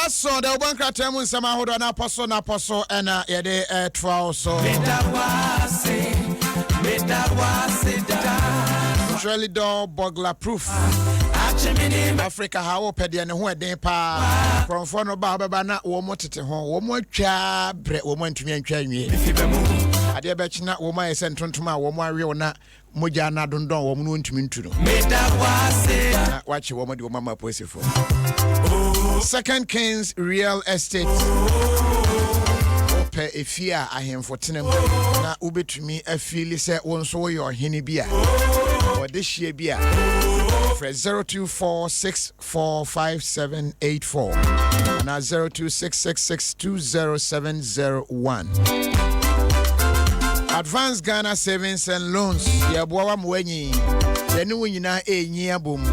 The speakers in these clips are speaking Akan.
So the one kratem un sama hodo na apostle and yede DWASO Surely do burglar proof Africa how pede ne ho eden pa from for no ba beba na wo motete ho wo mo atwa bre wo mo antumi antwa nwie ade be china wo ma yese ntontom a wo mo awe na moja na dondon wo mo ntumi nturo na wachi wo mo de wo mama posifo 2 Kings real estate ope efia ahemfo tenem na ubetumi afili se wonso wo yo hene bia odehie bia for 0246457784 na 0266620701 Advanced Ghana Savings and Loans yeboa wa mwanyi yenu nyina enyi abom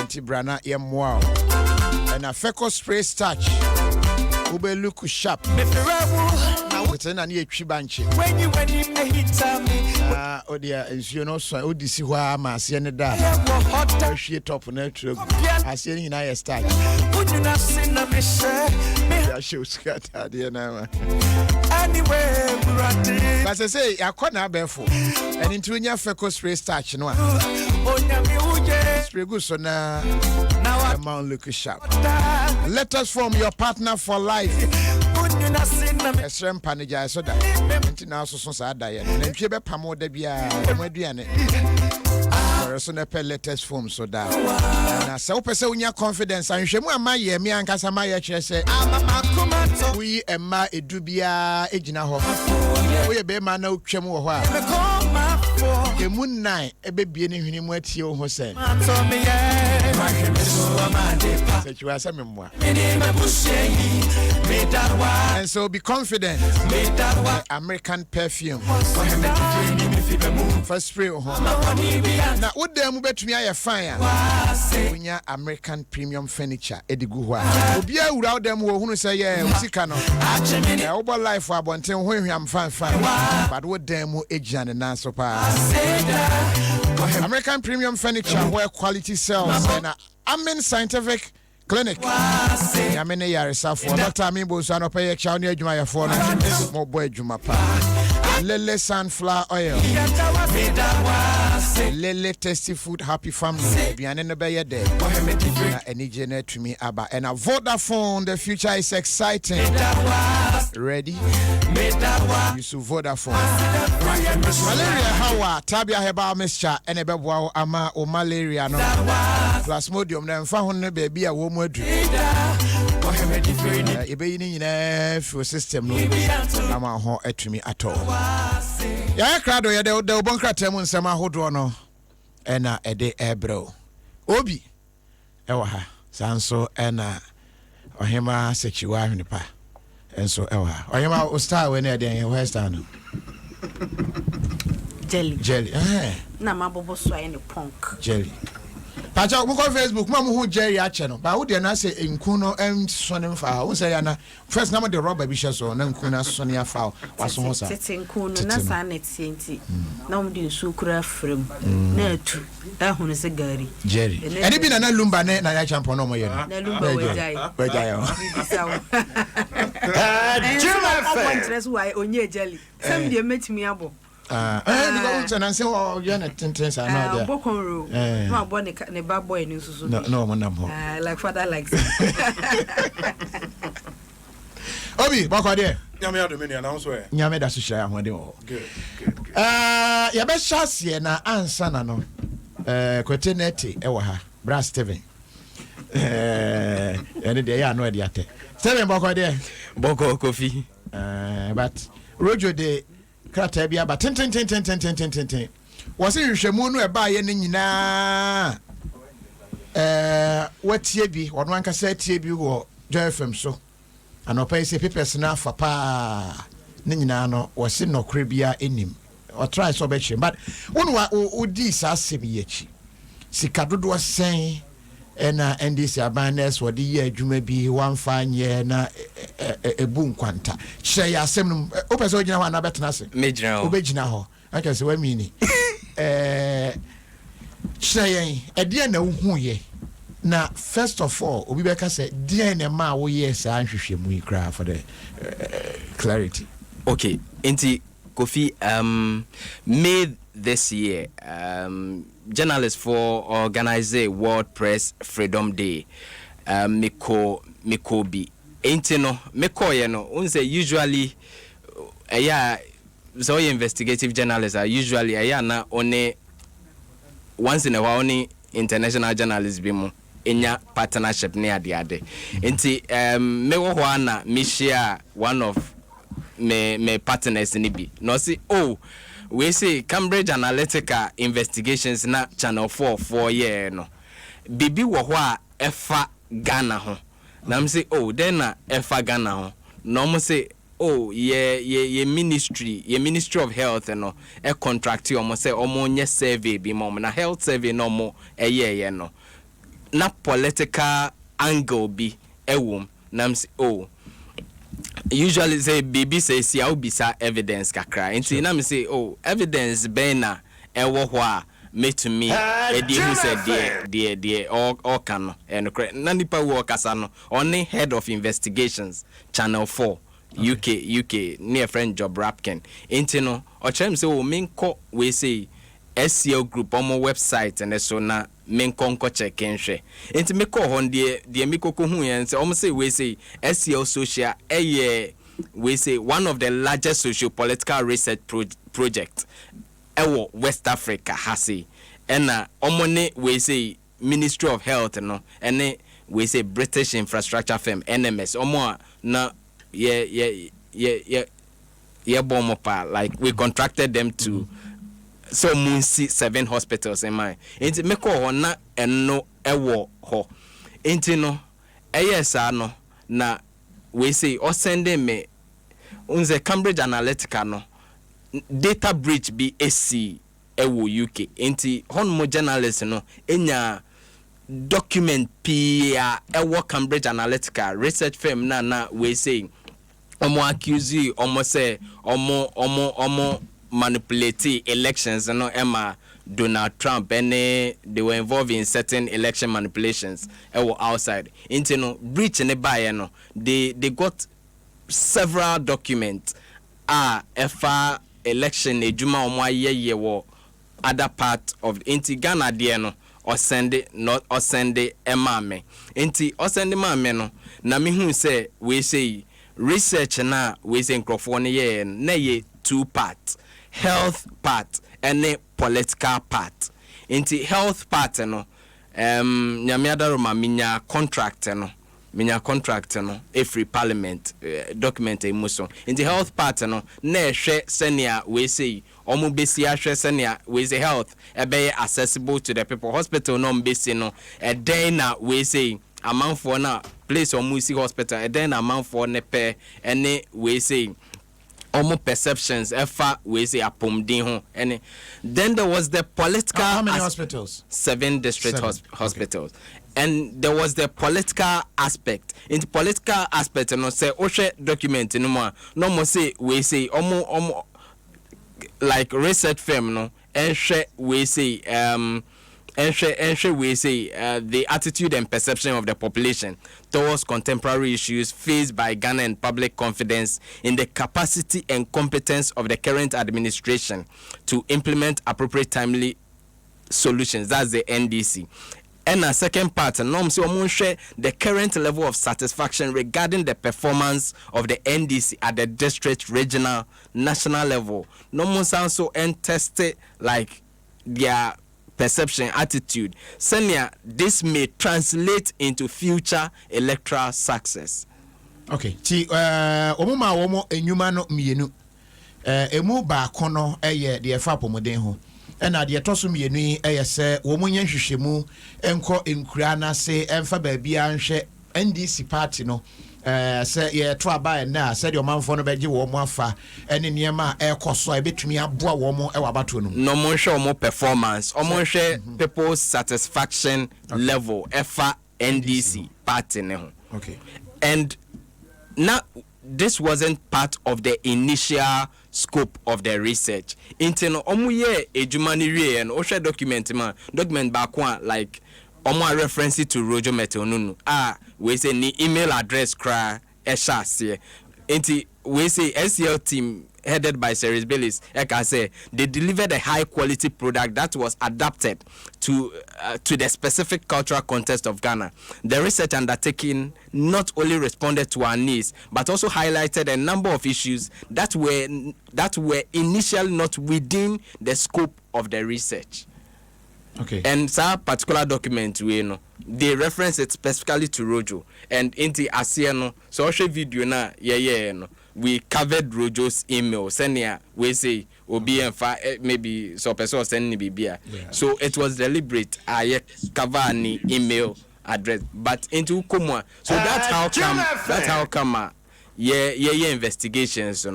antibrana yemwa and a fecal spray starch ube look sharp it's na ye twibanche when you odia you know so odisi hwa ma ase ne da hwie top na true ase ni na ye starch ya show scatter there na anyway but I say yakona befo and into nya fecal spray starch no spray go so na amount look sharp. Let us form your partner for life. Esrem panija so da. Enti na so so da ye. Na ntwe be pamo da bia aduane. So na pe let us form so da. Na se wo pese unya confidence anhwemu amaye me ankasa maye kire se we emma edu bia egina ho. We be ma na utwem wo ho a. Emu nine ebe bie ne hwene mu atie wo ho se. And so be confident. American perfume. First spray. Now, what them betumi aye fine? Unya American premium furniture. Ediguwa. Obia wura dem wo hunu say yeah, usika no. Obo life for abonten ho hwam fan. But what them ejane na so pa. American premium furniture where quality sells and Amen Scientific Clinic. Yamene yarisa for Dr. Amimbo Sano pay chow near Jumaya for more boy Jumapa. Lele sunflower oil. Lele tasty food, happy family. Biane no be day. Any genet to me aba and a Vodafone. The future is exciting. Ready? Use Vodafone. Malaria hawa tabia heba mixture and a bebo ama o malaria no. Plasmodium na mfa honne baby a wo mu adu. Ebe yini nyina fuel system no ama ho atumi ato. Ya krado ye de obon kratam nsema hodo no ena ede ebro. Obi ewa ha sanso ena ohema sechiwa hwene pa. Enso ewa. Ohema o star we na de west no. Jelly. Na mabobo so aye ne punk. Jelly. Pacha mo ko Facebook mo hu Jerry ache no ba wo de na say enku no ensone mfa wo say ya na first na mo de rubber bi so na enku na sone afa waso ho sa tete enku no na sa na tienti na mo de nsu kura frem na atu hu no se gari Jerry ene bi na lumba na ya champion no mo ye no na lumba wejai Juma fa interest why onye jelly some dey metimi abo because and say oh you na tentens are not there bokoro no abo ne bad boy ni susu no mo na mo like father like Obi bako there nyame Adom ni announce we nyame da so share ahode o good ya be chance na ansa na no kwete neti e wo ha bra Steven ene de ya no e de ate Steven bako there boko kofi but Rojo de krata bia ba ten was in hwemu no e ba ye ne nyina watie bi wonu anka sa tie bi wo JFM so anopa se papers na fa pa ne nyina no was no kre bia enim or try so be but wonu wa odi sa asem ye chi sika dodo sen ena NDC abanes wodi ye adwuma bi wanfa nye na ebu nkwanta hye ya asem no opese ogina ho na betena se mejina ho obegina ho aka se wa mini hye yen ede na wo ye na first of all obi beka say de na ma wo ye sa anhwehwemu ikra for the clarity. Okay, inti Kofi May this year journalists for organize World Press Freedom Day miko bi inti no miko ye no unse usually so investigative journalists are usually na only once in a while only international journalists be mo enya partnership ne ade inti me wo ho na me share one of me partners ni bi no see we say Cambridge Analytica investigations na channel 4 year no bibi wo ho a efa Ghana ho na me say then na efa Ghana ho no mo say ye ministry of health no e contract omo say omo nye survey bi mo na health survey no mo ye no na political angle bi ewom na me say usually say baby says ya ubisa evidence kakra nti na me say evidence be na ewo ho a me to me edi who said there all can and na nipa wo kasa no only head of investigations channel 4 UK near friend Job Rapkin nti no o chem say menko we say SCL group on my website and so na menko check nhwe nti me call hon de me koko hu yen say say we say SCL social we say one of the largest socio-political research project ewo West Africa hasi ena omone we say Ministry of Health no ene we say British infrastructure firm NMS omo na ye bomopa like we contracted them to so moon see 7 hospitals in my enti me call ho na eno ewo ho enti no eyesa no na we say o send me unze Cambridge Analytica no data breach be AC ewo UK enti honmo journalist no enya document pia ewo Cambridge Analytica research firm na we say omo accuse omo say omo manipulate elections no Emma Donald Trump and they were involved in certain election manipulations outside into no breach in the buy no they got several documents efa election ejuma omo ye wo other part of inti Ghana there no or send it Emma me inti or send me no na me hu say we say research na we say microphone ye na ye 2 parts health part and a political part inti health part no nyamiada ma minya contract no every parliament document emuso inti health part no na hwe senior we say omo besi ahwe senior we say health be accessible to the people hospital no mbesi no den na we say amount for na place omo si hospital den amount for ne pe ene we say almost perceptions efa we say apomdin ho and then there was the political how many hospitals 7 district hospitals and there was the political aspect in the political aspect no say ohwe document no mo say we say omo like research firm no ehwe we say we say the attitude and perception of the population towards contemporary issues faced by Ghana and public confidence in the capacity and competence of the current administration to implement appropriate timely solutions. That's the NDC. And a second part, the current level of satisfaction regarding the performance of the NDC at the district, regional, national level. So tested like their perception, attitude. Senior, this may translate into future electoral success. Okay. Omuma womo enyuma no mienu. Emu ba kono eye de efa pomoden ho. Ena de toso mienu eye se womo nyanhwehwemu enko enkura na se emfa ba bia nhwe NDC party no say yeah try buy na said your man for no beji wo mo afa ene niema e koso e betumi aboa wo mo e wabato no no mo show mo performance o mo share people's satisfaction level efa NDC party ne ho. Okay. And now this wasn't part of the initial scope of the research. Intino omu ye ejumani wie and osha document back one like omu reference to Rojo Metonunu. We say ni email address cry esha se. Inti we say SCL team headed by Ceres Bellis, I say they delivered a high quality product that was adapted to the specific cultural context of Ghana. The research undertaking not only responded to our needs, but also highlighted a number of issues that were initially not within the scope of the research. Okay. And that particular document, they reference it specifically to Rojo. And inti Asiano, so also video na we covered Rojo's email. Senia we say obi and maybe so person send ni bibia. So it was deliberate. I cover any email address, but into Kumwa. So that's how come. Investigations.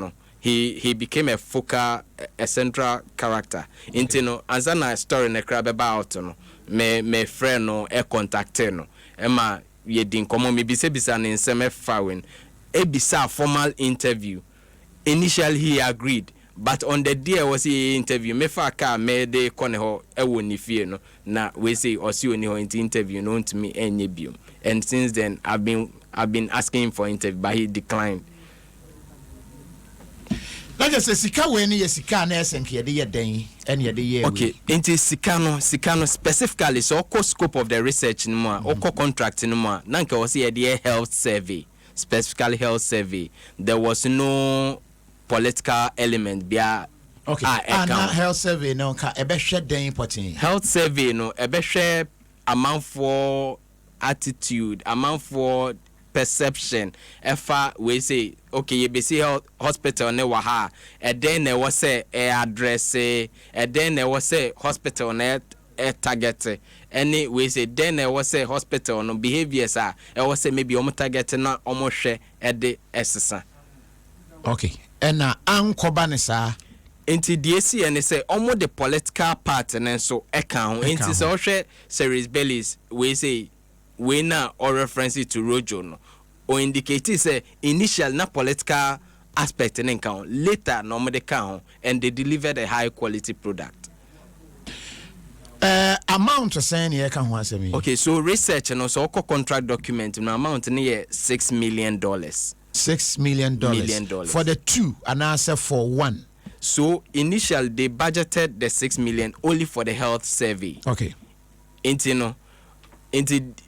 He became a focal, a central character. Okay. Into ansana story ne crab about me friend no e contact no. Emma ye din komo me bisa ne nsem fawin. Ebisa formal interview. Initially he agreed, but on the day was he interview me fa ka me de kone ho e woni fie no na we say osi oni ho interview no to me enye biom. And since then I've been asking him for interview, but he declined. Let's just say sika we ni sika na esenke de ye den ene ye de ye. Okay, into sikano specifically so oko scope of the research no mo oko contract no mo na nke was ye de health survey. Specifically health survey, there was no political element bia. Okay. And health survey no ka ebe hwe den important. Health survey no ebe hwe amount for attitude, amount for perception. Efa we say okay, you be see hospital ne wa ha, and then there was a address, and then there was a hospital ne target. Any we say then there was a hospital no behaviors I was say maybe target na share at the SSA. Okay. And ankoba ne sa into DSC and they say almost the political part and so account into so share Ceres Bellis we say we na or reference to Rojo no or indicate say initial na political aspect in account later no the account and they delivered a high quality product. Amount to saying here can once me. Okay, so research and also contract document no amount near $6 million. $6 million for the two and answer for one. So initially they budgeted the $6 million only for the health survey. Okay. Into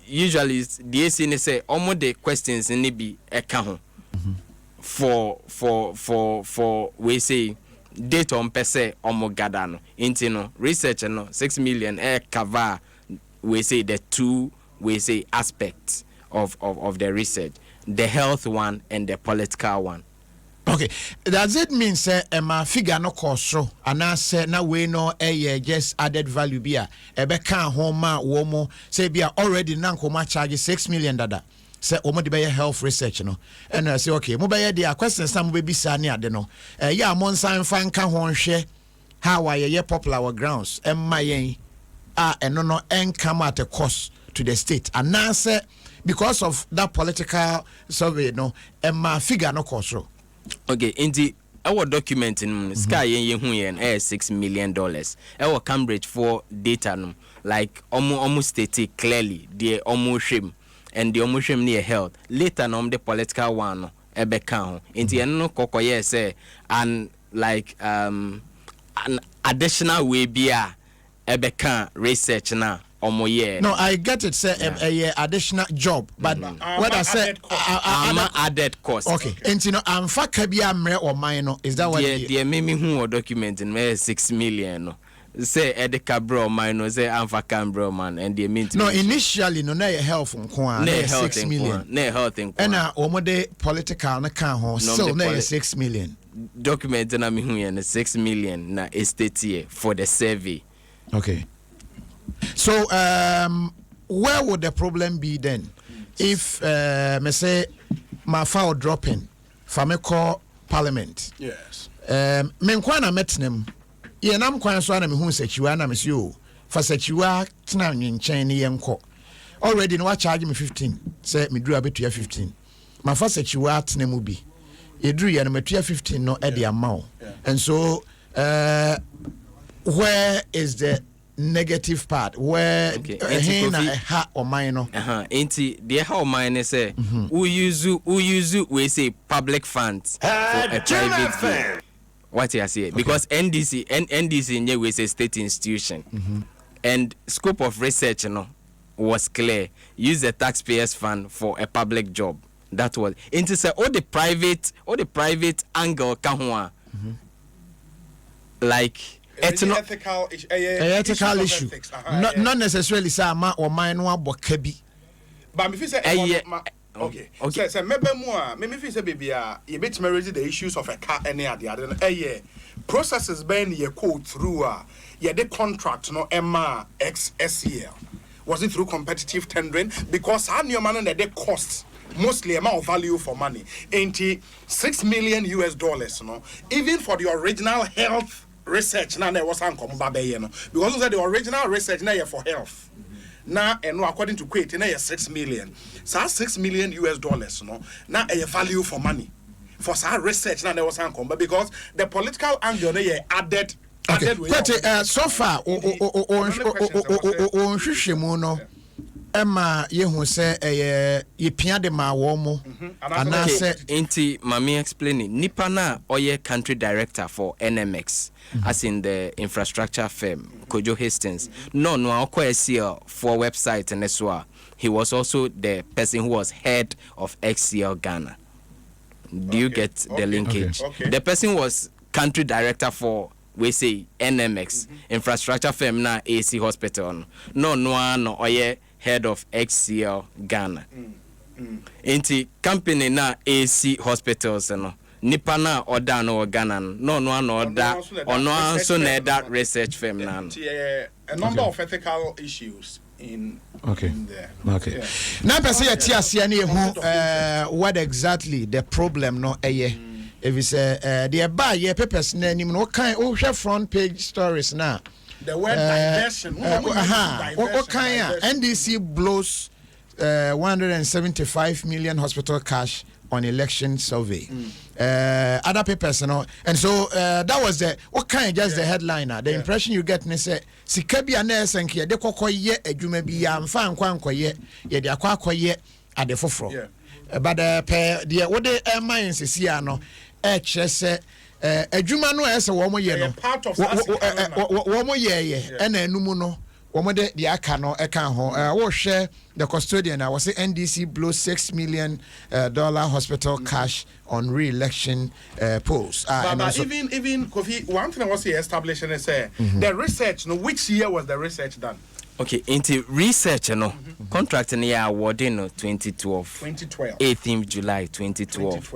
usually the AC say almost the questions in be account for we say data on per se omogadano into research no 6 million cover we say the two we say aspects of the research, the health one and the political one. Okay, does it mean say ma figure no cost and I say na we no just added value bia ebe kan home wo mo say bia already na nkoma charge 6 million dada say omo de be health research no and I say okay mo be dey questions na mo be bisa ni ade no ya mo nsan fa nka ho nhwe how why ye popular our grounds emma yen eno no come at a cost to the state and now say because of that political survey no emma figure no cost. Okay, in the our document in Sky $6 million. Our Cambridge for data no like almost stated clearly the almost shame and the almost shame near health. Later no the political one no ebe kan. In the no kokoye say and like an additional way be ebe kan research na. No, I get it. Say a additional job, but what I say, added cost. Okay, and you know, I'm fakabia mre or minor. Is that what? Yeah, maybe who document in me 6 million. Say Edeka bro minor. Say I'm fakam man, and they mean. No, initially no, na health nkwa. Na 6 million. Na health nkwa. And omode political na kan ho. So na 6 million. Document na me who 6 million na estate here for the survey. Okay. So, where would the problem be then? If, me say, my file dropping for me call parliament. Yes. Me nkwana metnem. Ye nam kwan so na me hu sechiwa na me si o. For sechiwa tena nchen ne yenko. Already no charge me 15. Say me dru abetua 15. My first sechiwa tena mu bi. Ye dru ye na metua 15 no e de amount. And so where is the negative part where ha or mine ain't the how or mine say who use we say public funds for a private game. What you say because NDC in we say state institution and scope of research was clear. Use the taxpayers fund for a public job. That was into say all the private angle can like ethical issue. Not necessarily say ma or mine no aboka bi. But if you say okay. So maybe more. Maybe if you say baby you bet me raise the issues of a car any other. Processes being ye code through the contract no Emma XSEL. Was it through competitive tendering? Because I knew man that they cost mostly amount of value for money. $6 million no. Even for the original health research now there was some because the original research now for health now and according to Kuwait now $6 million so $6 million no now a value for money for some research now there was some because the political angle now added but so far on hwehwemu no Emma yehu say ye pia de ma wo mo ana say enti mami explaining nipa na oye country director for NMX as in the infrastructure firm Kojo Hastings no akwa for website and so he was also the person who was head of XCL Ghana. Do you get the linkage? The person was country director for we say NMX infrastructure firm na AC hospital no oye head of XCL Ghana. Inti company na AC hospitals no nipa na oda no Ghana no oda ono anso na that research firm na a number of ethical issues in there. Okay. Now person ya ti ase na ehu what exactly the problem no eye if you say the buy your papers na nim no kan o hwe front page stories na the word diversion. NDC blows 175 million hospital cash on election survey. Other papers, and so that was the just the headliner. The impression you get, say, Sikabi and Senkia, de Kokoye, a Jumebi, and Fan Quankoye, ye de Aquakoye at the Fofro. But the what the mines is here, no, HS. A Jumano as a woman, part of woman, and a numuno, woman, the Akano, Ekanho, was share the custodian. I was say NDC blows $6 million hospital cash on re-election polls. But even Kofi, one thing I was established and say the research. No, which year was the research done? Okay, into research, contract in year awarding 2012. 18th July 2012.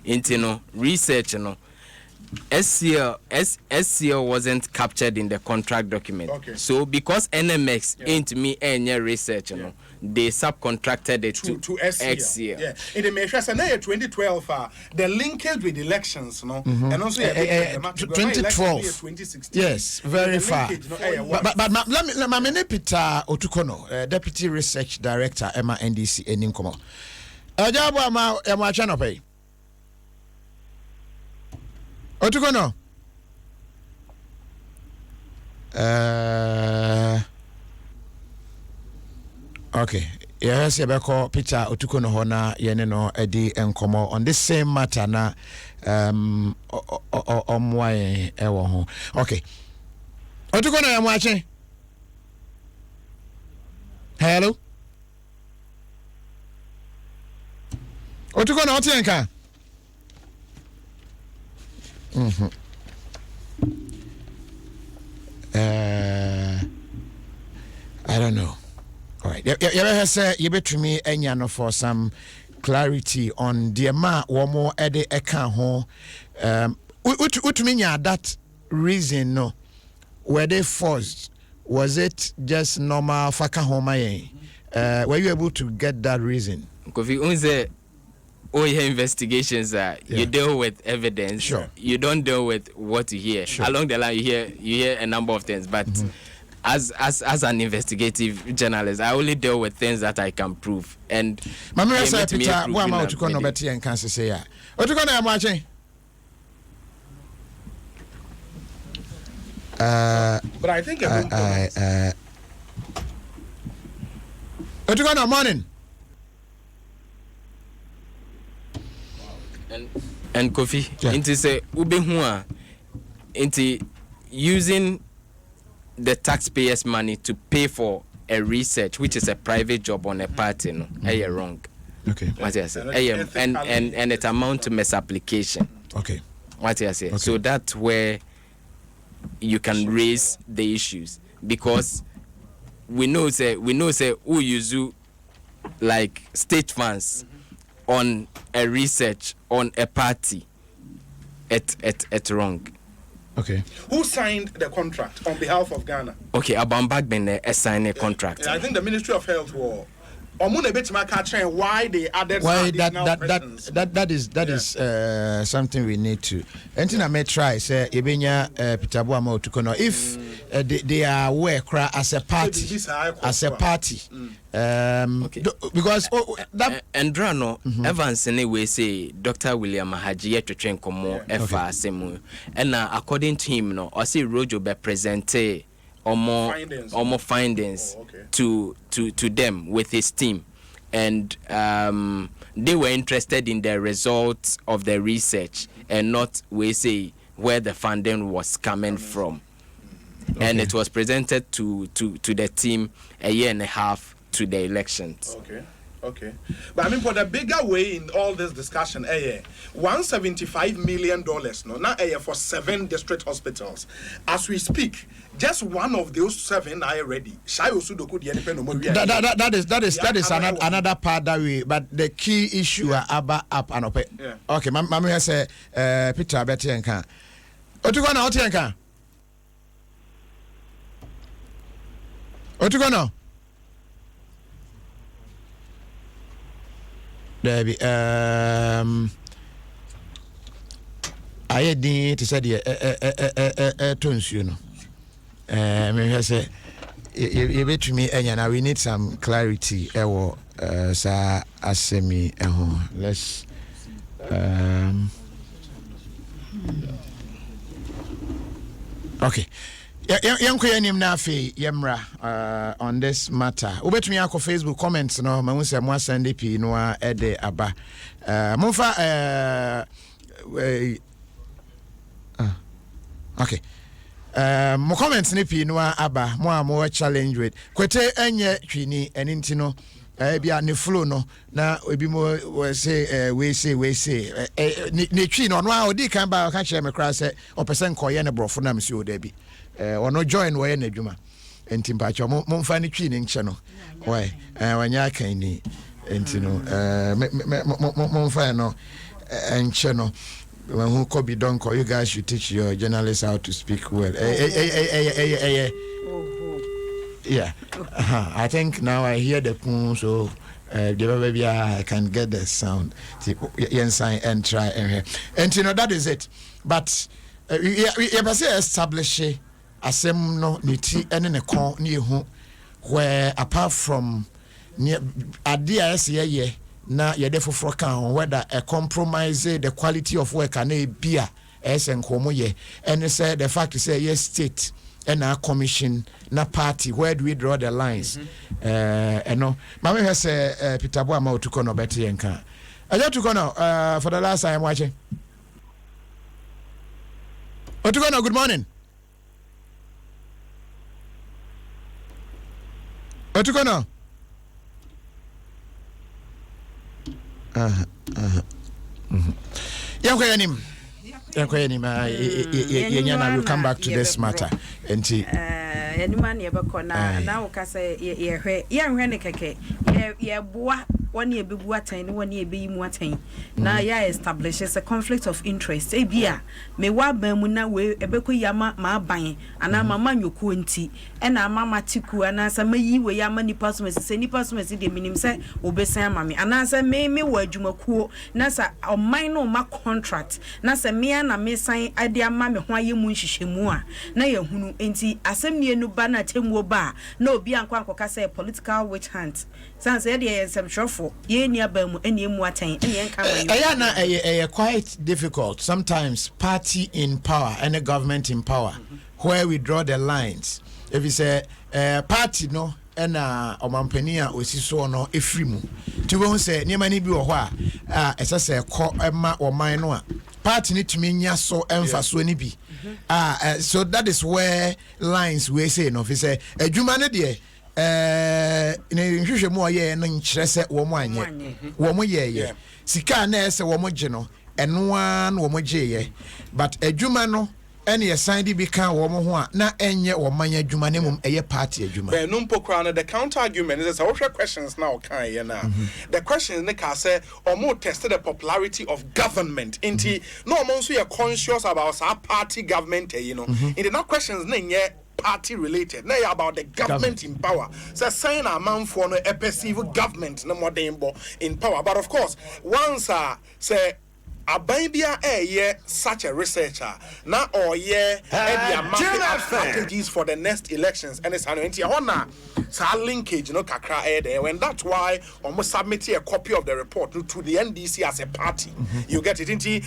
Into research, SCL wasn't captured in the contract document. So because NMX ain't me any research, they subcontracted it to SCL. Yeah. In the measure, so now 2012, the linkage with elections, and also 2012, 2016. Yes, very far. But let me Peter Otukono, Deputy Research Director, Emma NDC, Eninkomo. Ajabo ma Emma Chanope. Otukono. Okay. Yes, Yabeko Peter Otukono Hona Yeneno Edi Enkomo on this same matter na omwaye ewo ho. Okay. Otukono ya mwache. Hello. Otukono otienka. I don't know. All right. You bet me enya for some clarity on the ma womo ede eka ho. Utminya that reason no. Were they forced? Was it just normal faka homa? Were you able to get that reason? Kofi unze all your investigations you deal with evidence. Sure. You don't deal with what you hear. Sure. Along the line, you hear a number of things, but as an investigative journalist, I only deal with things that I can prove. And Mama say Peter, who am I to come no better and cancer say ya. What you gonna watching? But I think what you gonna morning? And Kofi, into say ube hua, into using the taxpayers' money to pay for a research, which is a private job on a party, no, wrong. Okay. What I say? And it amount to misapplication. Okay. What I say? So that's where you can raise the issues, because we know say who use like state funds on a research on a party. It's wrong. Okay. Who signed the contract on behalf of Ghana? Okay, Abambagben signed a contract. I think the Ministry of Health war. Why they added that is something we need to. Anything I may try say Peter Boamo to kono if they are aware as a party because that Andrano Evans anyway say Dr. William Mahaji to train komo efa semu and according to him no or say Rojo be presente or more findings to them with his team, and they were interested in the results of the research and not we say where the funding was coming from. And it was presented to the team a year and a half to the elections. Okay. But I mean, for the bigger way in all this discussion, $175 million, no, now for 7 district hospitals. As we speak, just one of those 7 are ready. That is another part that we. But the key issue are up and up. Okay, Mama say Peter Betty and can. Otugona Otienka. Otugona. Debbie, I did to say the tones, you know. Maybe say you bet to me, and we need some clarity. Sa asemi. Let's. Okay. On this matter. Ubet me ako Facebook comments no ma unse mo send pi no ede aba. Monfa okay. Mo comments ni pi no aba mo challenge with. Kwete enye twini enti no bia ne flow no na obi mo say we say ne twi no no a odi kan ba ka kire me kra say opesen koye ne brofo na msi o da bi ono join wo ye na adwuma enti mpacho mo mfa ne twi ne nche no why wanya kan ni enti no mo mfa no nche no who could be done. You guys should teach your journalists how to speak well. Yeah, I think now I hear the poem, so maybe I can get the sound. And try and you know that is it. But we establish a same no niti and in a con near who where apart from near idea yeah. Na yɛde for kan whether a compromise the quality of work and a beer as and komo ye and say the fact is say yes state and our commission na party where do we draw the lines no mama has Peter Boama to kono better yenka aja to kono for the last time watching Otukono good morning Otukono we'll come back to this matter. Any man ever now, Cassa, ye boa one year be watain, 1 year be watain. Now, ya establishes a conflict of interest. Ebia, me wa bemuna we, ebeko yama ma buying, and I'm a man you couldn't, and I'm mamma tiku, and as a me we yama ni pasmas, any pasmas, the minim say, obesa mammy, and as a me word you maku, nasa or minor ma contract, nasa me and a me sign idea mammy, why you munshimua, na ya hunu, enti, assembly no banner temwo bar, no be unquanko say political witch hunt. Sans idea and some shuffle, ye near Bemu, any muatain, any Ayana, quite difficult. Sometimes party in power and a government in power, where we draw the lines. If you say party no, and omampenia or siso no efrimu. To won't say near many be or as I say, call Emma or minor. Party need to mean so emphasis when be. So that is where lines we say no. If you say a humanity. In more ye and interest woman ye sika na se womo gye no eno an womo gye ye but adwuma no ene sign di bika womo ho a na enye woman adwuma ne mum eye party adwuma be no mpokra no the counter argument is what questions now kan ye na the questions ne ka say omo tested the popularity of government inti no omo so ye conscious about our party government you know in the questions ne nye party related now about the government in power so saying a man for no a perceive government no more in power but of course once say Abambia such a researcher now or strategies for the next elections and it's an linkage kakra there when that's why almost submitted a copy of the report to the NDC as a party you get it into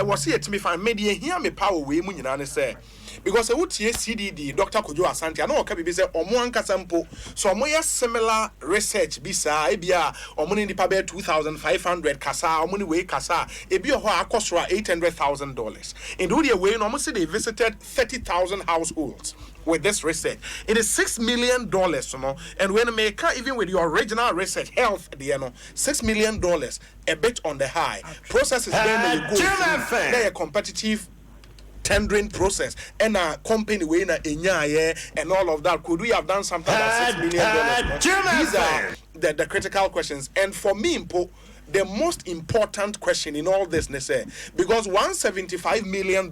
was it to me find media here me power we say because CDD Dr. Kojo Asante I know can be say omo ankasa mpo so omo similar research bisa ebia omo ni pa be 2500 kasa omo ni we kasa ebi ho akosora $800,000 in the way no say they visited 30,000 households with this research it is $6 million and when make even with your original research health $6 million a bit on the high processes then you go they are competitive tendering process and a company way na and all of that could we have done something about $6 million these are the critical questions and for me the most important question in all this because $175 million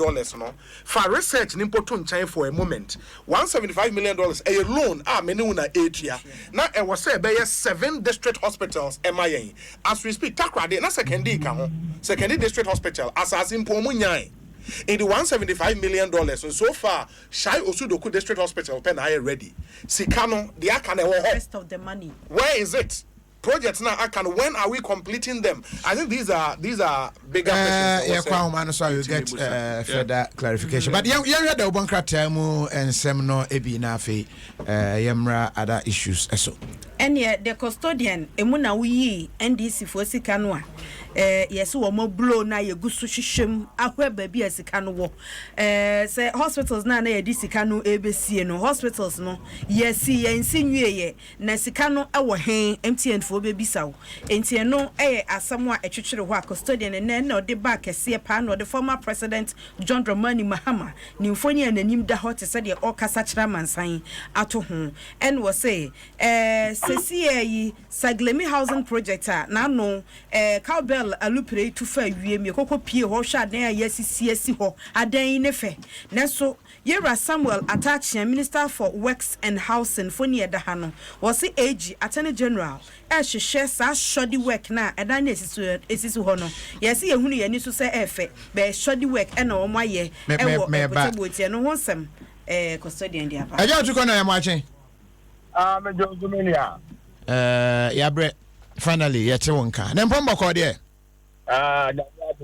for research nimpo for a moment $175 million a loan menuna 8 year now I was say by 7 district hospitals MIA as we speak takrade na secondary district hospital as in munyai in the $175 million and so far Shai Osudoku District Hospital pen I ready Sikano the rest of the money where is it projects now when are we completing them I think these are bigger questions so you get further clarification but you read the Obankratamu and Semno Ebi Nafi Yemra other issues so and yet the custodian emuna wi NDC for Sikanwa yes wo mo blow na ye gusu hwehwem ahwa ba bi asika no wo say hospitals na ye disika no ebesie no hospitals no yes ye nsinwie ye na sika no ewo hen MTN fo be bisawo enti no asam a etwetwere ho a custodian na de back kese pa no the former president John Dramani Mahama ni mfoni ananim da hot say de okasa kira mansan ato ho and was say CCA Saglemi housing project na no cowbell alupre to fa wiem yekoko pie ho hwa dan yesisiesi ho adan ne fe neso Yera Samuel Atachia Minister for Works and Housing for near the Hano was the AG Attorney General as she shares such shoddy work now and then is hono yes ye hunu ye ni so say efe be shoddy work and no my ye e wo e no wonsem custodian dia pa ajo tuko na ya mache me Josumenia ya bre finally ye che wonka na mpombo ko de ya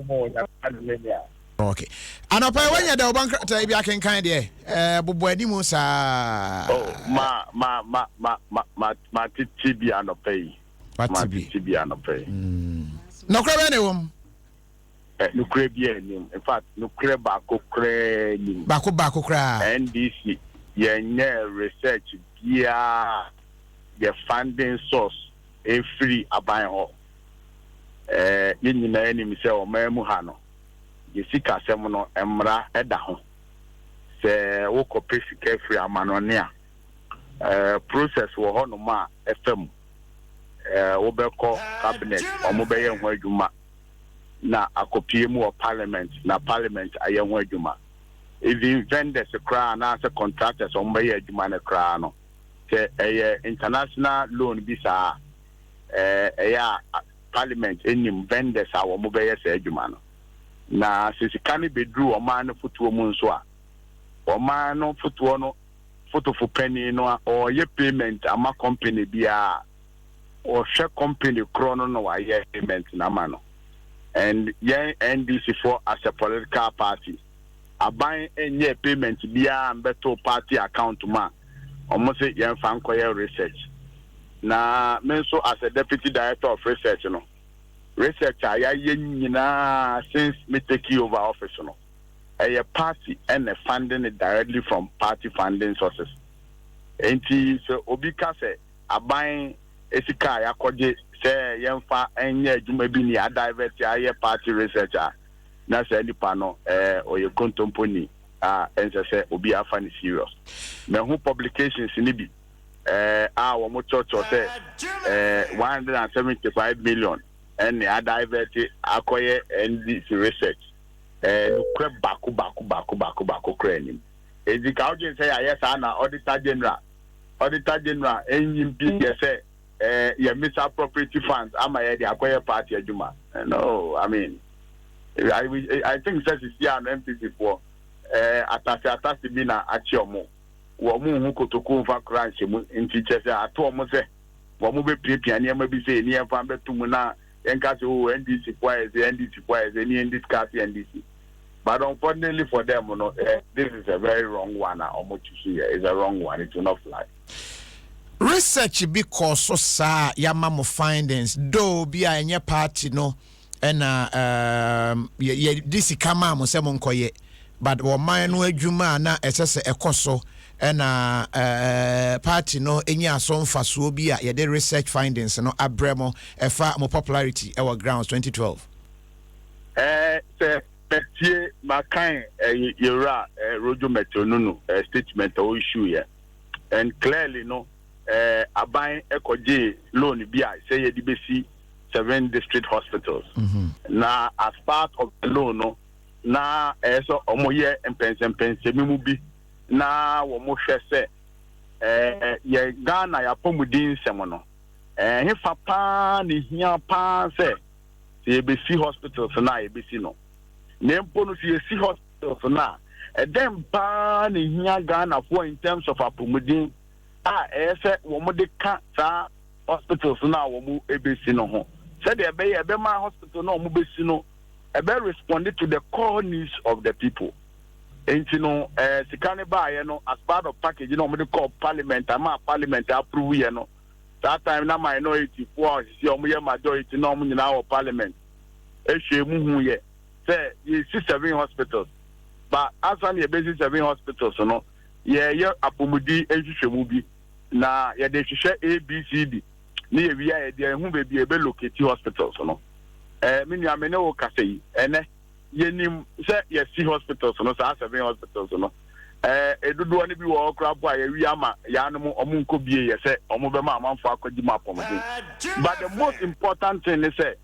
mo ya okay anopa wanya da Obankrata bi akenkan de bobo adimu sa ma titibi anopai titibi anopai no kra ne wom no kra bi anim in fact no kra ba ko kra nim ba ko kra NDC ye research bia the funding source e free aban ho nyina anim se o mamu ha no yesika sem no emra eda ho se wo kopi sika free amanone a process wo ho no ma fm wobeko cabinet omobeye ho adwuma na akopie mu of parliament na parliament aye ho adwuma even vendors kra na as contractors omobeye adwuma na kra no te international loan bisa parliament enim vendors a omobeye se adwuma no na sisikani bedru oman no futuo mu nso a oman no futuo no fotofo penny no or ye payment ama company bia or share company chrono no wa ye payment na mano and ye NDC for as a political party aban enye payment bia mbeto party account ma almost ye fan koye research na me so as a deputy director of research no research aya ye nyina since me take over office no a party and a funding it directly from party funding sources. Enti so obika se aban esika ya koje se yemfa enye adwuma bi ni divert ya party researcher na se nipa no oye contemporary ense se obi afa ni serious. Me hu publications ni bi wo mo church say 175 million and divert akoye NDC research kre baku krenim edi ka oje say yes na auditor general enyim bi say ya misappropriate funds ama ya di akoye party adwuma no I mean I think says is here no MPC for atase bi na achi omo wo mu hu kotoku fa crunch mu nti che say ato omo say wo mu be piapia ne ma bi say ne fa betum na enka say o NDC boys any discuss NDC. But unfortunately for them, this is a very wrong one. It's a wrong one. It will not fly. Research because so sa yamamo findings do be a nye party no and this kama mo se mo nkoye but wo man no adwuma na esese ekoso and party no enya asomfa so bi a ye de research findings no abremo efa mo popularity our grounds 2012 Petie makan yera rojo metonunu statement o issue here and clearly no aban ekoje loan bia say ye dibesi 7 district hospitals na as part of the loan no na so omoye empense mu bi na wo mo hwe se ye Ghana ya pomudin semo no he fa pa ni hia pa se ebesi hospitals na ebesi no Nempo no see hospitals na dem pa ni hia Ghana for in terms of apomudin say wo mo de ka sa hospitals na wo mo ebesi no ho said e be ma hospital na wo mo besi no e be respond to the core needs of the people enti no sikane ba ye no as part of package no wo de call parliament ama parliament approve ye no that time na minority for see wo mo ye majority no mo nyina wo parliament ehwe mu hu ye say you see 7 hospitals but as one you basic 7 hospitals no ye apomudi ehwehwemu bi na ye de hwehwe ABCD ni ye wia ye de hu be bi e be locate hospitals no me amene wo kase yi ene ye nim say ye see hospitals no sa 7 hospitals no edudu oni bi wo okra bo ye wi ama ya no mo omo nko bie ye say omo be ma amanfo akodi ma apomudi but the most important thing is say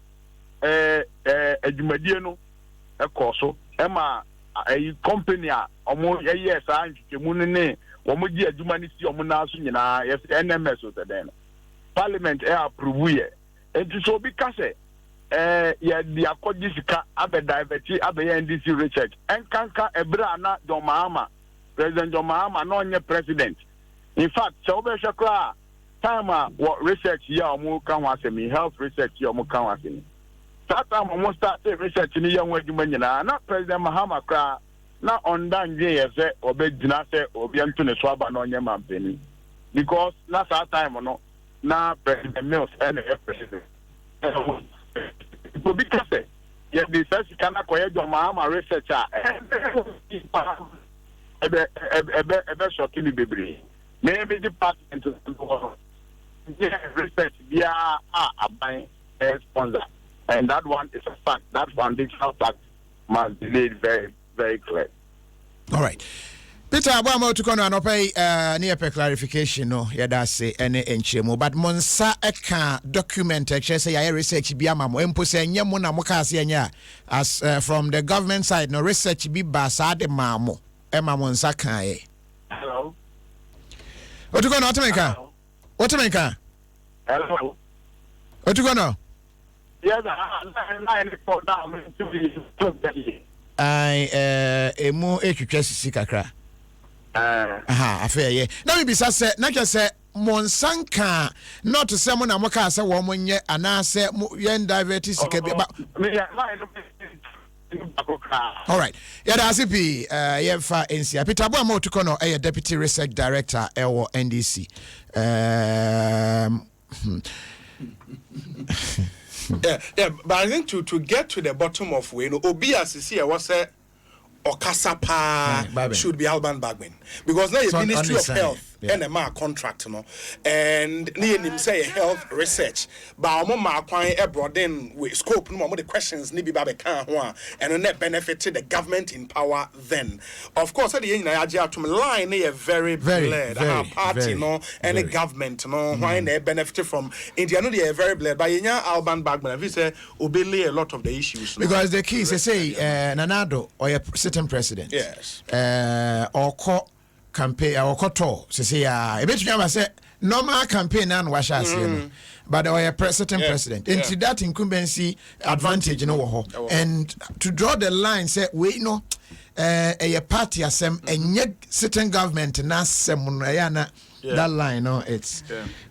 adwumadie no ekoso ema a company a omo ye sa antwemu ne omo gi adwuma ni si omo na so nyina yes NMS o teden parliament approve ye enti so bi ka se ye di akodi sika abe divert abe NDC research enkanka ebra na John Mahama President John Mahama no nye president in fact so be shakra time what research ya omo kan wasemi health research ya omo kan wasemi that time almost start research ni young adwuma nyina na President Mahama kra na ondan je ye se obedina se obi anto ne so aba na onye mampeni because na that time no na President Mills and the president obi ka se ye di first kana koye John Mahama researcher ebe shocking bebre maybe department research bia aban sponsor. And that one is a fact. That foundational fact must be made very, very clear. All right. Peter Abama to kono anopai near per clarification no yada say ene enchemo but monsa eka document say ya research bi amamo empo say nyemo na moka ase anya as from the government side no research bi ba sa de mamo ema monsa kan e. Hello. Otuko no otumenka. Otumenka. Hello. Otuko no. Yes, I report down to be. Emu etwetwa sisi kakra. Affair ye. Na me bisa se na ke se monsanka not to say mo na mo ka se wo mo nye ana se yen divert sika bi ba. All right. Yeah, that's it. Yeah, for NCI. Peter Boamo to kono Deputy Research Director ewo NDC. Yeah, but I think to get to the bottom of we no obi asisi was a Okasapa should be Alban Bagman because now the Ministry of Health and a contract no and near him say health research but ma kwan abroad then with scope no more the questions ni bi ba kan ho and on that benefited the government in power then of course the yin na age atom line a very bled party no and the government no why they benefit from India no they very bled but yin Alban Bagman we say obey a lot of the issues because the key is say Nanado or a sitting president yes or campaign or koto say a bit say normal campaign and wash us but or president into that incumbency advantage no and to draw the line say we know a party asem and yet sitting government na sem that line no it's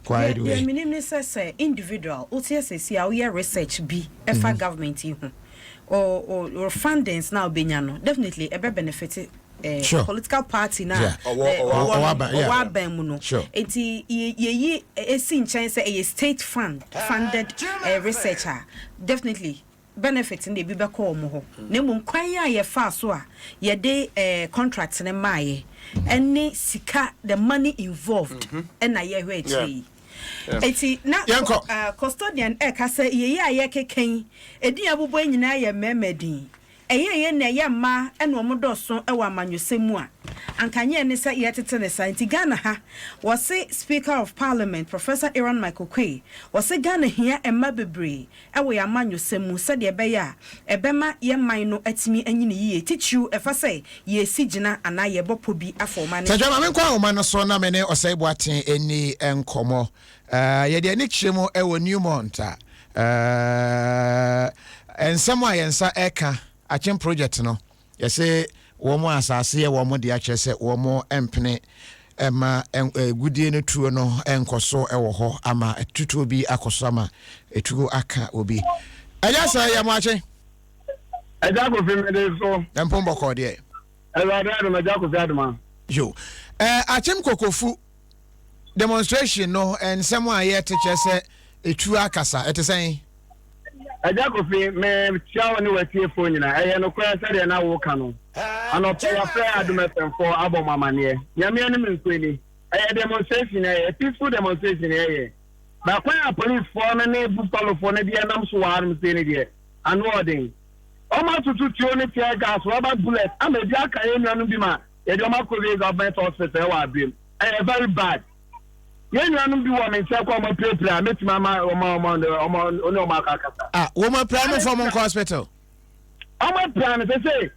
quite way the minister say individual OTS we research be efa government or fundings now benyano definitely a benefit sure. Political party now sure. It's a state funded researcher definitely benefiting the biba call mo nemu kwanya ye fa so a ye de contracts ne maye any sika the money involved and na ye hwe eti na custodian ka say ye aye keken edin abubo nyina ye memedin eye na ye ma eno modoso e wa manyosemu a ankanye ne say ye tete ne sai Ghana ha was say Speaker of Parliament Professor Aaron Michael Quay was say Ghana here emma bebre e wo ya manyosemu said ye be ya ebema ye man no atimi anyine ye tichu e fa say ye sigina ana ye bopo bi afoma ne tajama me kwa o man so na me ne osai boaten eni enkomo ye de ani kyeremo e wo Newmont ensemo ayensa eka Achim project no you say womo asase ye womo de akyere se womo empene ema gudie no tuo no enkoso ewo ho ama etutuo bi akoso ama etugo aka obi aja sa ya mo ache aja ko fimede so empombo ko de Adom aja ko fi Adom yo Achim kokofu demonstration no ensemo aye teche se etu akasa etesen Ajakofi me chiawo ni watie fo nyina eye no kwa sade na wo ka no anope ya fra Adom FM for Abom amane nyame ne menkweli eye demonstration eye peaceful demonstration eye ba kwa police for na ne buffalo for na dia nam so war mse ne die anodin o ma tutu tio ne tia gas rubber bullet amedi aka ye nuanu bi ma ye de o ma ko be government hospital wa abim eye very bad yen nuanu bi wo me se kwa mo prepare metima ma o ma kaka woman plan for mon hospital I'm plan to say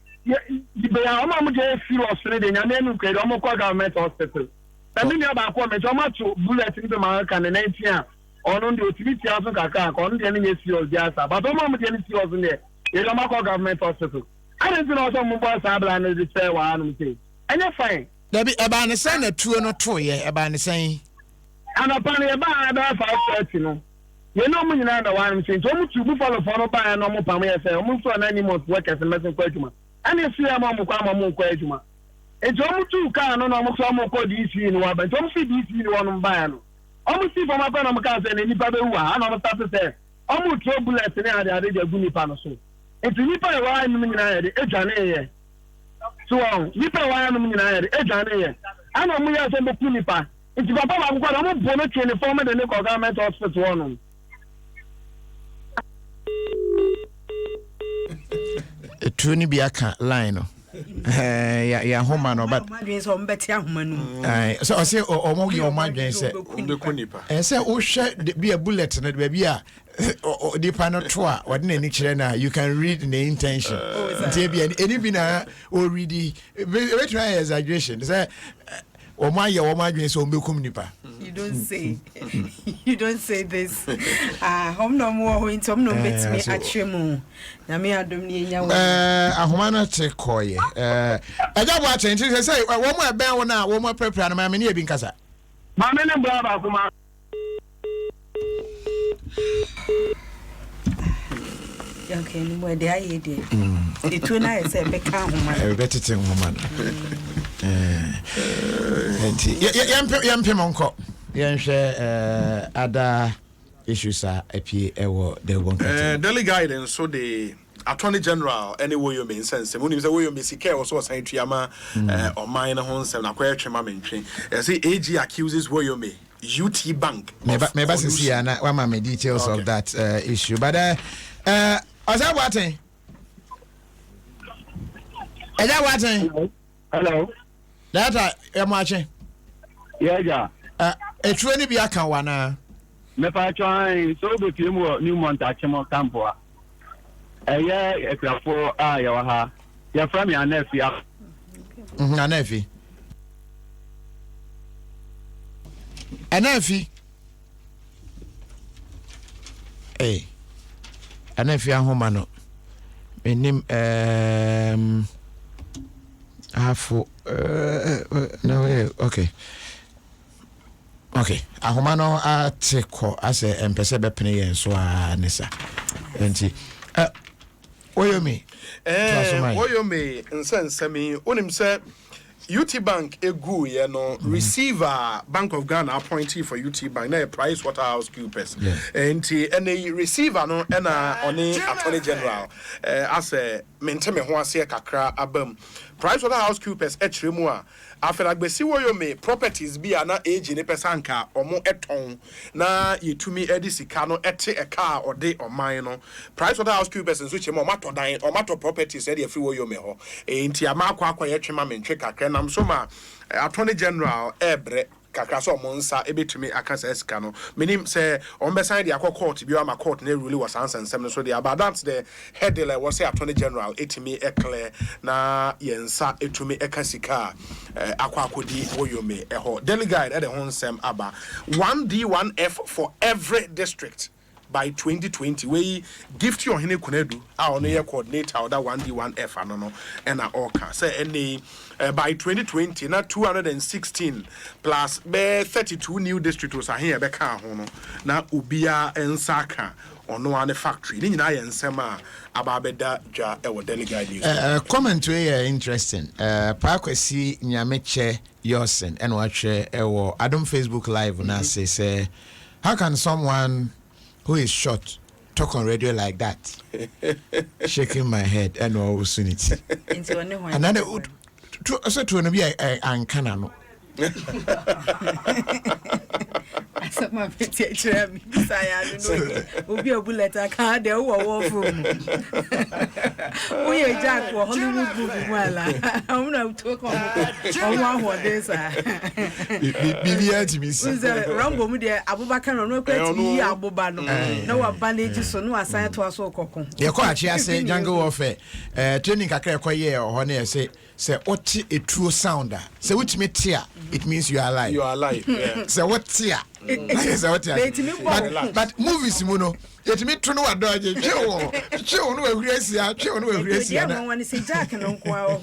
be am am dey serious de nya na nu kede o mo kwa government hospital na me ba kwa me o ma to bullet ni be ma kan 19 a ono de otimi tia so kaka ko ono de ni serious dia sa but o ma de ni serious ne e do ma kwa government hospital I don't know so mo boss abla na de say wa anu say anya fine there be eba ne say na tuo no to ye eba ne say anapa ne ba 5:30 no you know me na da one thing to mu tu buffalo for no ba no mo pam ye say o mu so na ni mo workers mesin kwa adwuma ani si ama mo kwa mo kwa adwuma e to mu tu ka no no mo so mo kwa DC ni wa ba to mu si DC ni won ba no o mu si for ma pa no mo ka say na nipa be wu a na mo start say o mu to bullet ni ade de gu nipa no so e tu nipa e wa ni nyina ye de edwane ye so nipa wa ni nyina ye de edwane ye ana mo ya so mo ku nipa e ti papa ba ko na mo bo no 24 de ne ko government hospital won Tuni bi aka line no Yeah, home man, but so I say, or more your mind, say, say, oh, shit, be a bullet and it will be a the panotoa, what any china you can read in the intention. Any bina or read the very try exaggeration. Say, or my so nipa. You don't say you don't say this. Home no more in some no bets me at Shemu. Nami Adom ni ahomana te koye. Aja wa change say one more ben na one more prepare na me na bi nkasa. Ma me ne bra ba kuma. Okay, ni mo dey aye dey. Itu na say be ka ahomana. Betete ahomana. Yampe monko. Yanhwe other issues are apie ewo the one. Daily guidance so the Attorney General anyway you mean sense. When you say we you sika also say triama or mine ho nsem na kwa twema mentwe. Say AG accuses where you may UT Bank. Maybe see na wa ma me details of that issue. But Oza Waten. Eja Waten. Hello. That am watching. Yeah. A training be aka wana. Me pa try so be film New Montachemo Campo. Yeah, for ya ha. Ya from your nephew. Anefi. Anefi. Hey. Anefi ahoma no. Menim Afu no okay ahoma no ateko ase empese bepene yen so anisa enti oyomi nsensemi onim say UT Bank egu ye no receiver Bank of Ghana appointee for UT Bank na Price Waterhouse Coopers enti ene receiver no na oni Attorney General as menteme ho ase kakra abam Price Waterhouse Coopers etremu a aferagbesi woyome properties bi ana age ne pesanka omo eton na yetumi edi sika no ete e car ode oman no Price Waterhouse Coopers nso chemo matodan omato properties e de afi woyome ho enti amakwa yetwema mentwe kakra nam so ma Attorney General ebre kakra so monsa ebetumi akasa sika no menim say on be sign the court bi ama court na rule was answer nsem so the about that the headline was say Attorney General etimi clear na yensa etumi ekasika akwakodi woyome eho delegate at the nsem aba 1D1F for every district by 2020 we gift your hine kunedu a ono ye coordinator or that 1D1F anono and oka say any by 2020 na 216 plus be 32 new districts are here be ka ho no na ubia ensaka ono ane factory ni nyina ye nsema ababeda dwa e wo delegate news comment we interesting Pakwesi Nyameche Yosen and watch ewo Adom Facebook live na say how can someone who is short talk on radio like that? Shaking my head and all soon it. Another so to be ankana no. I said my picture me I don't be a bullet I can't do war from. We are Jack for Hollywood movie I'm not talking on what this Rambo media Abubakar no kwati Abubano no bandage so no assign to us okokon. Ye ko achi ase jungle warfare training kakra koye ho na say oti a true sounder say which me tia it means you are alive yeah. So what tia but movies muno it me to no adoje chewo no ahuriasia na one say Jack no kwa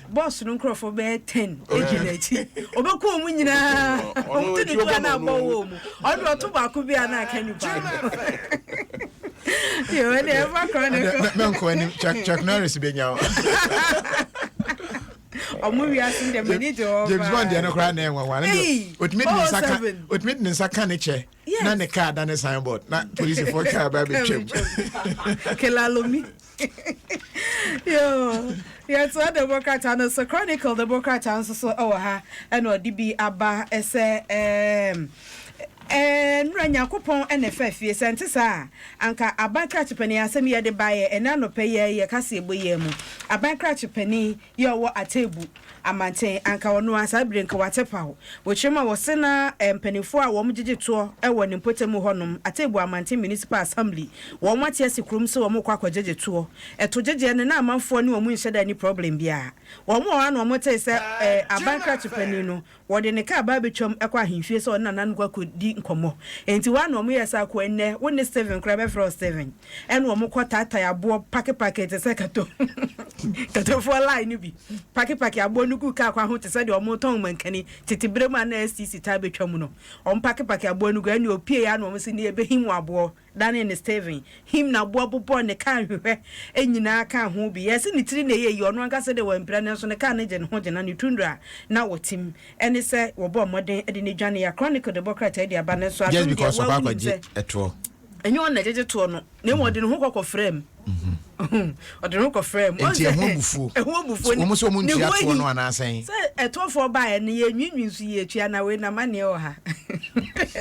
boss no crofo be 10 ejinachi obeko mu nyina o ti ni na agbawo mu odo to ba ku bia na aka nipa yo ne ever chronicle me nko ni Chuck Norris be nyawo we are seeing the manager James Bond dey no cry na enwa wan otmit ni saka ne che na ne card na signboard na police for car ba be chem kelalomi yo so the Democrat and the Chronicle the Democrat and so ha and DB aba ese nra nyakopon NFF sente sa anka abankra chepani asem ye de baye ena no peye ye kase eboye mu abankra chepani ye wo atebu amanten anka wono asabre nka watepawo wo chema wo sena mpanifo a wo mjeje to e wo nimpotemu honom atebu amanten municipal assembly wo mate asikrum se wo mokwa kwajeje to eto jeje ne na amanfo ne wo mu nheda ni problem bia wo mo wa no mo te se abankra chepani no wo de ne ka ba betwam ekwa ahemfie se ona nan kwa kodi nkomo enti wa no mo yesa ko enne wo ne 7 kra be fro 7 en wo mo kwata ya bo pake te se kato kato for line bi pake abo nuku ka kwa ho te se de o mo ton mankani titibre ma na STC ta betwam no o pake abo nuku ani opie ya no mo se ne ebe him abo dane ne 7 him na bo bobo ne kan hwehwe enyina ka ho bi yesi ne tiri ne ye ono anka se de wo mpira ne so ne ka ne je ne ho je na ne tundra na wotim ene se wo bo moden ede ne dwane ya chronicle democrat ide aba ne so just because of akwaje eto enyo na jeje to no ne mo de ne ho kokọ frame ode ne ko frame enti ehwo bufuo wo mo so mo ntia to no anasen se eto fo ba e ne ye nwinwin su ye tua na we na mane o ha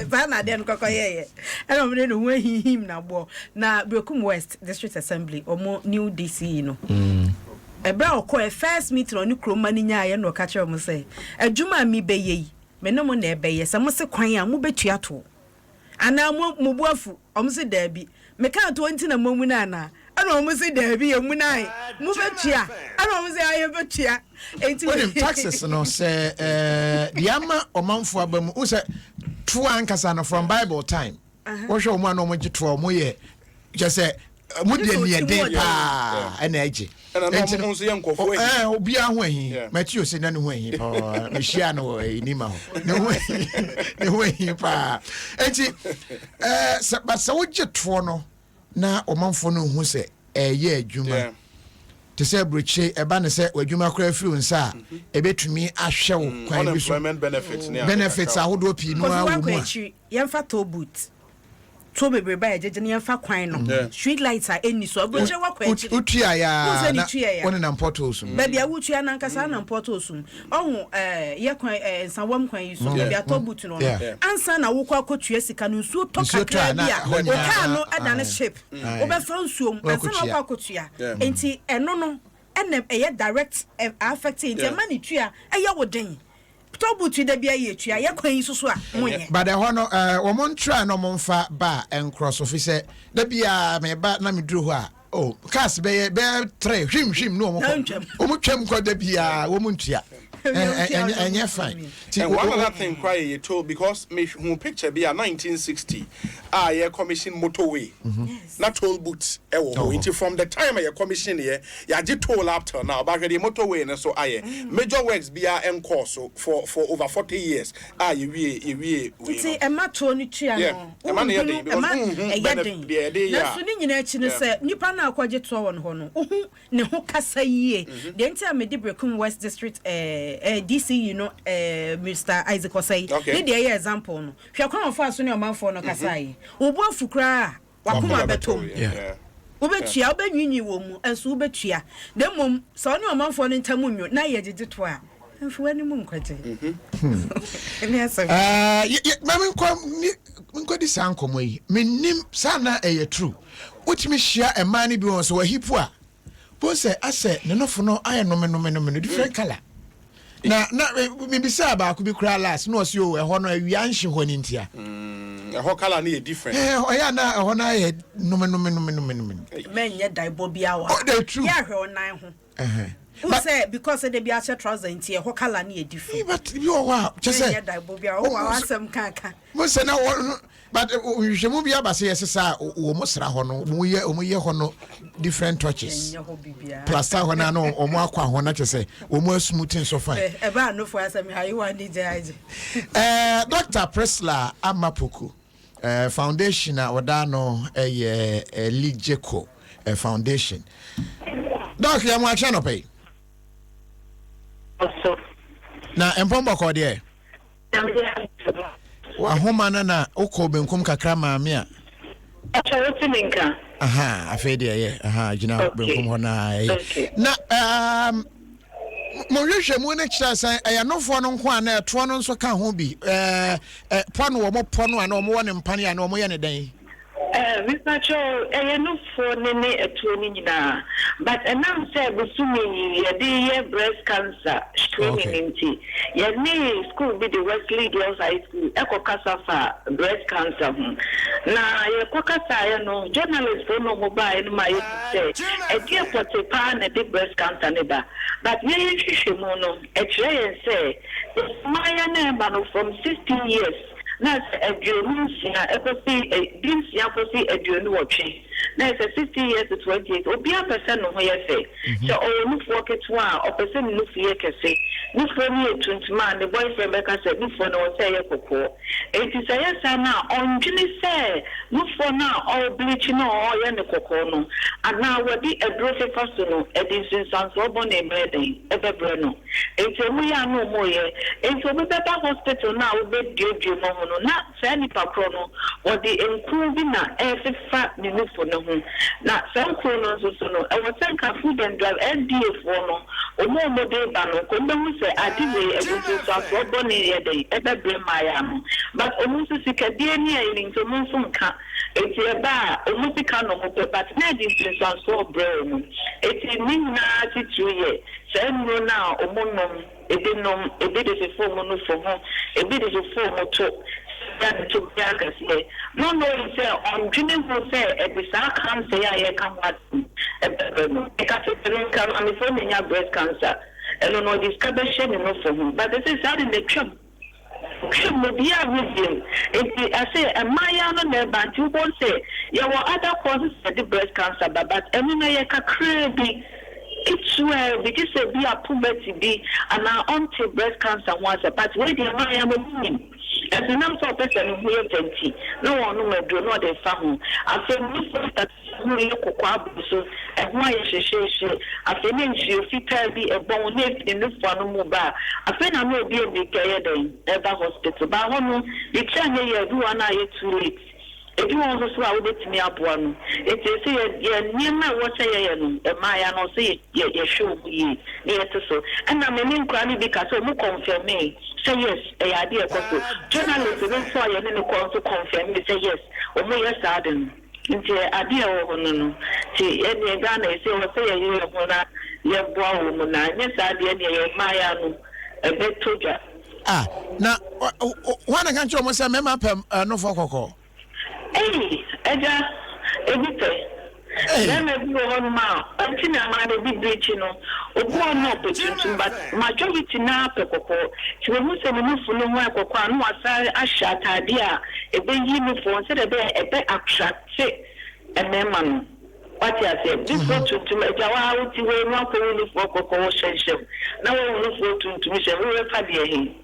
za na de no kokọ ye ena mo de no ho him na bo na Bekum West District Assembly omo new DC no ebra okọ first meeting on kroma ni nya ye no ka kire mo se adwuma mi beye me no mo na ebeye se mo se kwan a mo betua to ana mo buafu omse dabi me kan to nti na momu na ana ana omse dabi ye mu nai mo betua ana omse aye betua enti when taxes no say diama omanfo abamu o say to ankasa no from Bible time wo hwe omo ana omo gito omo ye just say mo de ne den pa ana age enti no so yankofo obi aho ahi Matthew se na ne ho ahi pa me hia no ni ma ho ne ho ahi pa enti se wo gito no na omanfo no hu se ye adwuma te se broche eba ne se adwuma kora firu nsa ebetumi ahwe wo kwan bi so benefits ahodo pi no awu mu yemfa to boot to bebre ba ejeje ne yemfa kwan no street lights are eni so broche wa kwa echi utua ya na woni na portals ba bia wutua na nkasa na portals ohun ye kwan nsawam kwan yi so bia to boot no ansa na wo kwa akotua sika no nsuo to kakra bia o ka no ada ne ship wo be fra nsuo ansa na kwa akotua enti eno no enem eye direct affecting the money tua eye wo den tobutu da bia ye tua ye kwan yi soso a monye but the one wo mon try no mon fa ba en cross office da bia me ba na me duru ho a oh cars be 3 hwim no o mo twam kwa da bia wo mon tua and fine. And one other thing, cry you told because me who picture be a 1960 yeah commission motorway, not toll boots. From the time I commission here, ya did toll up to now, back at the motorway and so major works be a course for over 40 years. You it's a matoni chia. Yeah, a man here, Nipa na kwaje to won ho no. Ne ho kasa yie. The entire Bekum West District DC you know Mr. Isaac Osei ne dey example no hwe kwa ofo so ne omanfo no kasai obu afukra wakoma betom obetua obenwinyi wo mu enso obetua demom so ne omanfo no ntamunwo na ye gigito a enfu ani mu nkwaje ene asa mame nko di sankomo yi menim sana eye true utimi hia emani bi won so wahipu a bo se ase ne nofo no aye no different color na me bisa ba ku bi kura last no so o ho no awia nhye ho ni ntia ho color na different o ya na ho na ye no menye daibo bia wa ya hwe onan ho but say because they be a trouser ntia ho color na different but you wa just say menye daibo bia o wa asem kanka mo se na but hwemu bia ba se yesesa wo mo sra ho no mo ye ho no different touches plus ho na no o mo akwa ho na chese o mo smoothing so fine e ba no for asem how you want DJ Dr. Presla Amapoku foundation oda no Lijeko foundation doc ya mo acha no pay na empombo ko de wa homa na uko benkum kakra maame a Charity Minka. Aha, afede ye. Aha, jina benkum ho na. Na Morisha Munich I know for no one, Toronto so can hobby. Pon or more pon and no more than Panya no more any day. Mr. Cho, I know for Nene at 20 now, but and now said, assuming your breast cancer screening into your knee school be the Wesley Girls High School, Echo Casa breast cancer. Now, your Cocasa, no journalist for no mobile, my say, a dear Potipan, a big breast cancer neighbor. But you should know, a tray say, my name from 16 years. That's a Jerusia, a Jerusia, There's a 60 years to 20 years. Obi a person no here say. So look for it one or person look here can say. Look for me 20 man. The boyfriend Becca said look for no say a cocoa. It is a yes now on Jenny say look for now all bleaching or yen the cocoa no. And now what be a grocery personal edition sans robon a breading ever breno. It's a we are no more here. It's a better hospital now with give you no not Sandy Paprono or the improving every fat minute for no. Now, some chronos also know. I was saying, food and drive NDA for no, or more modern banner. Come say, I did everything so for bonnie a day, ever bring my arm. But almost a sick a DNA in to Monson car. It's a bar, almost a can of but not in so brown. It's a minati 2 years. Send no now, or monum, a bit is a form for home, a bit is a form of talk. To say, no, say, on Jimmy will say, at the can't say I come back. I'm informing your breast cancer. And no discovery enough for him. But this is out in the trip. Should be with him. I say, and my other but you won't say, there were other causes of the breast cancer, but anyway, I crazy. It's where we just say, be a puberty be, and our anti breast cancer was a but where the Miami. As a number of person who are 20, no one will do not a family. I feel most that who look so and why she I feel she tell be a bone in this one mobile. I feel I may be a big ever hospital, but I want to be trying to do an eye 2 weeks. If you want to swallow it to me up one, it is near my water, and my and say, you show me, yes, so. And I'm an inquiry because you confirm me. Say yes, a idea of journalists, even so, you didn't call to confirm me, say yes, or may yes, Adom. Into idea of no. See, any Ghana say, or say, you have one, you have one woman, yes, idea, my a bit told you. Ah, now, one I can't almost say, Mamma, no for cocoa. Hey, Edgar, everything. Then I do one mile. I'm thinking I'm a big breach, you know. Or one opportunity, but majority now, Pecoco. She will send a move for no work or one was a shot idea. A big uniform said a bit attractive. And then, man, what I said, this go to my Jawa, to wear one for Coco Shensham. Now I will look to Michelle, we will have him.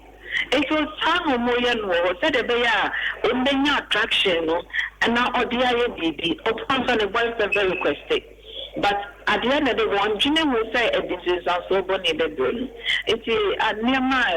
It was some more than said a bear, only attraction, and now ordinary baby, upon the boyfriend very requested. But at the end of the one, Jimmy will say a disease and so born in the brain. It is a near my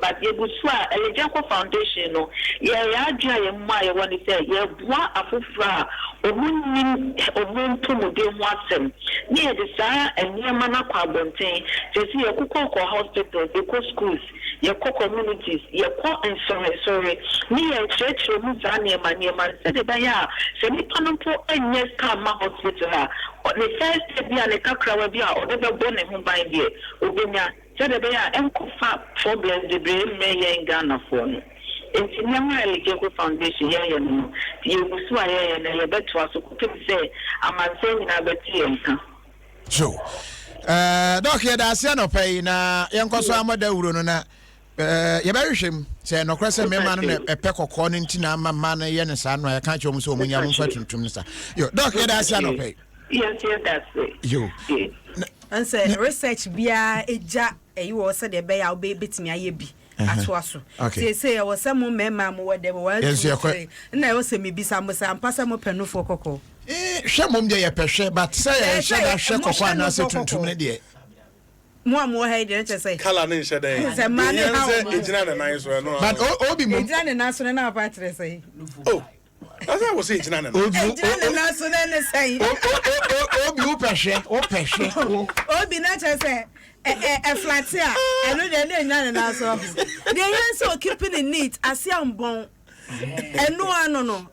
but you would swear a Jaco foundation, yeah, my when he said, yeah, what a fufra, or moon to Mudim Watson, near the Sire and near Manaqua Bontain, to see a Coco hospital, the schools, your communities, your and sorry, near church, Muzania, near man, said the Baya, send me Panapo and yes, come hospital. The first be a cacra will be out of the bonnet who by here. Obinia said the bear and problems the brain may in Ghana for me. It's in your legal foundation here, you will swear and I bet to us could say, I'm saying I bet you. So, Doc, that's no pay na Yanko Sama de Uruna. You very shame, say no crescent man a peck of corning tina, man, yen and son, I can't show so many young friends to Mr. You, Doc, that's no pay. Yes, that's it. You. And say research bia eja you was said the bay I'll be bit me a be at was. Okay. Say I was some member more than one. And I was me be some pass some pen for cocoa. Shamum de peshe, but say I shall cocoa and answer to me. More head, say. Color said, a man, it's not a nice one. But all be moved and answer and our battery say. Oh. As I was saying, Nana. Oh, be not say. flat here. I know they're not so. They are so keeping it neat. I see I'm born. And no, no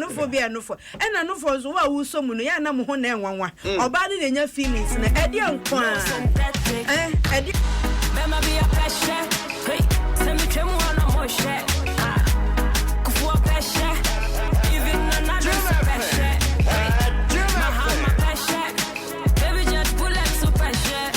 for be no for. And I know for who so many, I know one. Or bad in your feelings. Eddie on Eddie. Mama be a pressure. Hey, send me to one more shit. Kufu pressure. Even another pressure. Mahama pressure. Baby just pull up super pressure.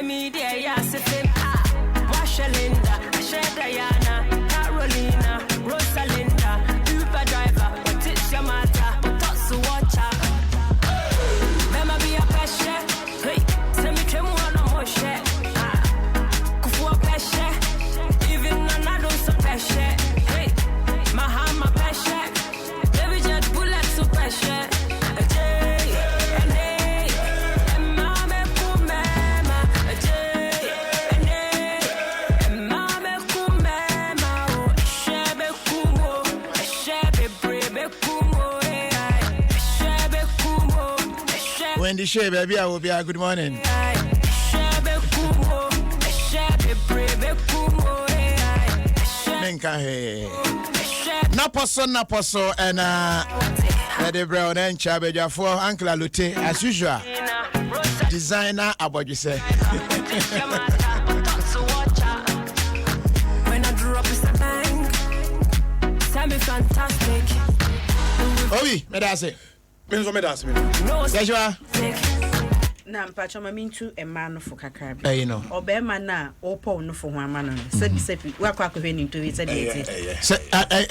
Media, yes, Washa Linda, Asha Diana, Carolina, Rosalinda, Uber driver, Patricia Mata, Totsu Watcher. Mama be a pressure, hey, send me to one more shit. Kufu pressure, even another so pressure, hey, Mahama pressure, baby just bullets so pressure. Wendy Shea, baby, I will be a good morning. Menka he. Naposo, and Eddie Brown and Chabeja for Uncle Lute, as usual. Designer, about you say. When I drew up is a bang, Sammy fantastic. Oh, oui, medase. Yes, you are. Na mpacho ma mintu e ma no fo kakra bi. Eh, no. Obe ma na opo no fo ho ama no. Sebi wa kwa ko hwani to se de eti. Se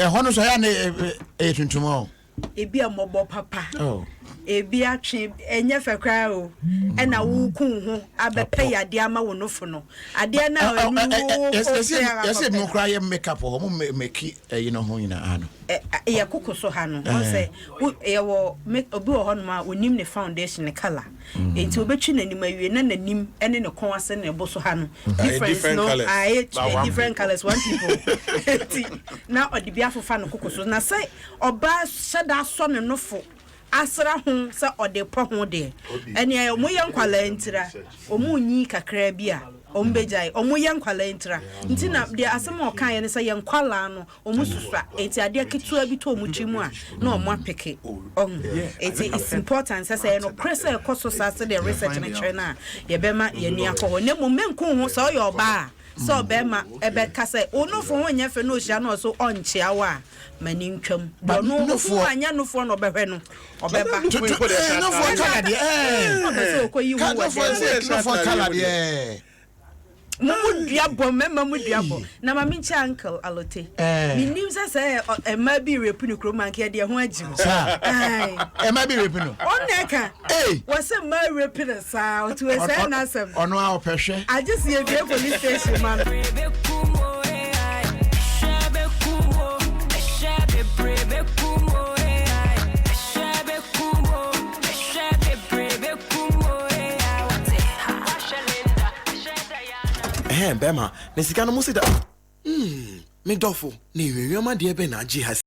hono so ya na e tuntumo. Ebi amobo papa. Oh. Ebi atwe enye fekra o. E na wo kun ho abepe yade ama wo no fo no. Ade na anu. Yes, no cry makeup ho mo make you know ho nyina ano. Ya kokoso ha no. Won say ye wo obi wo ho no ma onim ne foundation ne color. Enti obetwi nanim awie na nanim ene ne kon ase ne boso ha no. Different no different colors one people. Na odi afofa no kokoso na say oba shada so ne nofo asra ho say ode po ho de. Ene ayo mo yankwala ntira omu nyi kakra bi a ombejai omu yankwala ntira nti na de asem o kan ye ne say yankwala no omu susua enti ade ketua bi to omu trimu a na omu apeke it's important say no pressure ekoso say the research na china ye bema ye ni akọ ne mo menku ho say oyo ba so bema ebe ka say onu fo ho nya fe no hia no so onchia wa mani ntwam do no fo anya no fo no behwe no obeba No for Canada. so ko yi wo No for Canada. Mudiabo memma mudiabo na ma minchi uncle alote mi nim say e ma bi repunu kroma nke de ho agim ai E ma bi repunu oneka wo say ma repunu sa o to say na sam ono a opehwe I just see a police station man Bema, Nesicano Musida. Me dofo, ni Yama de Benaji has.